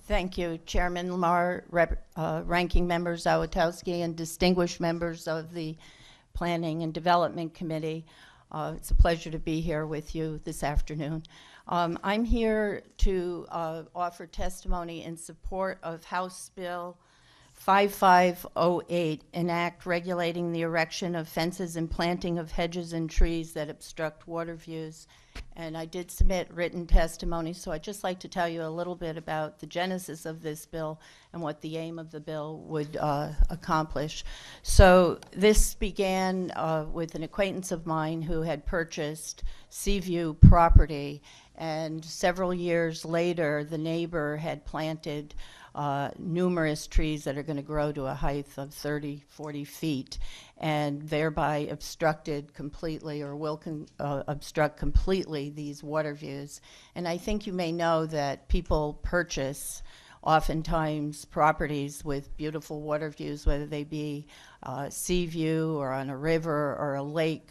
Thank you, Chairman Lamar, Ranking Member Zawitowski, and distinguished members of the Planning and Development Committee. It's a pleasure to be here with you this afternoon. I'm here to offer testimony in support of House Bill 5508, an act regulating the erection of fences and planting of hedges and trees that obstruct water views. And I did submit written testimony, so I'd just like to tell you a little bit about the genesis of this bill and what the aim of the bill would accomplish. So this began with an acquaintance of mine who had purchased Seaview property, and several years later the neighbor had planted numerous trees that are going to grow to a height of 30, 40 feet, and thereby obstructed completely, or will obstruct completely, these water views. And I think you may know that people purchase oftentimes properties with beautiful water views, whether they be sea view or on a river or a lake,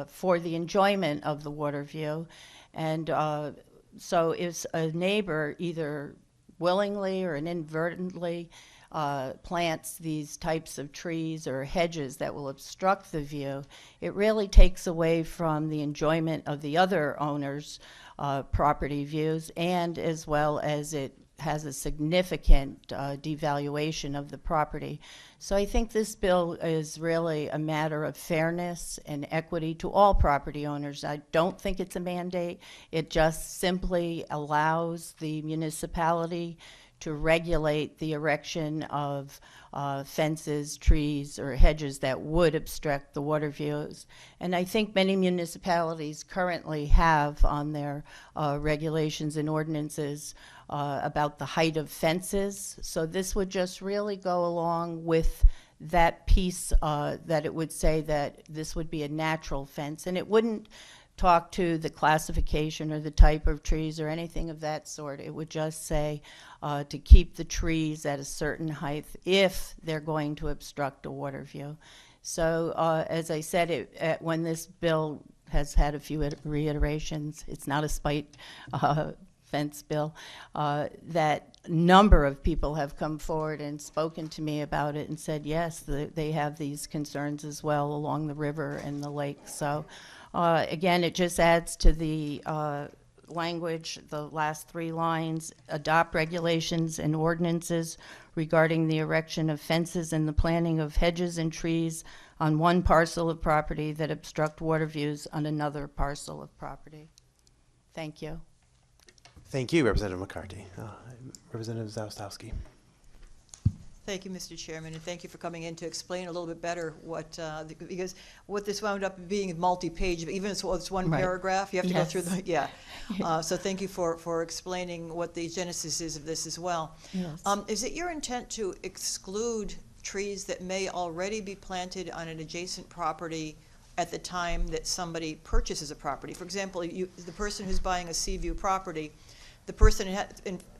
for the enjoyment of the water view. And so if a neighbor either willingly or inadvertently plants these types of trees or hedges that will obstruct the view, it really takes away from the enjoyment of the other owners' property views, and as well as it has a significant devaluation of the property. So I think this bill is really a matter of fairness and equity to all property owners. I don't think it's a mandate. It just simply allows the municipality to regulate the erection of fences, trees, or hedges that would obstruct the water views. And I think many municipalities currently have on their regulations and ordinances about the height of fences. So this would just really go along with that piece, that it would say that this would be a natural fence, and it wouldn't talk to the classification or the type of trees or anything of that sort. It would just say to keep the trees at a certain height if they're going to obstruct a water view. So as I said, when this bill has had a few reiterations, it's not a spite fence bill, that number of people have come forward and spoken to me about it and said, yes, they have these concerns as well along the river and the lake. So again, it just adds to the language, the last three lines: adopt regulations and ordinances regarding the erection of fences and the planting of hedges and trees on one parcel of property that obstruct water views on another parcel of property. Thank you. Thank you, Representative McCarty. Representative Zawistowski. Thank you, Mr. Chairman, and thank you for coming in to explain a little bit better what, because what this wound up being multi-page, even if it's one Right. paragraph, you have to Yes. go through the, so thank you for explaining what the genesis is of this as well. Yes. Is it your intent to exclude trees that may already be planted on an adjacent property at the time that somebody purchases a property? For example, the person who's buying a Seaview property, the person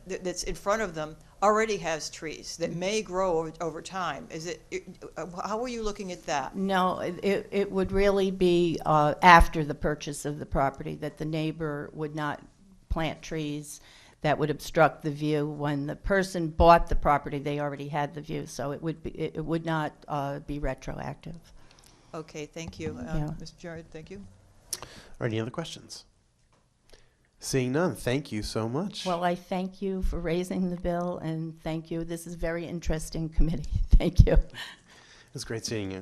that's in front of them already has trees that may grow over time. How are you looking at that? No, it would really be after the purchase of the property, that the neighbor would not plant trees that would obstruct the view. When the person bought the property, they already had the view, so it would not be retroactive. Okay, thank you. Yeah. Mr. Jared, thank you. Are any other questions? Seeing none, thank you so much. Well, I thank you for raising the bill, and thank you. This is a very interesting committee. Thank you. It's great seeing you.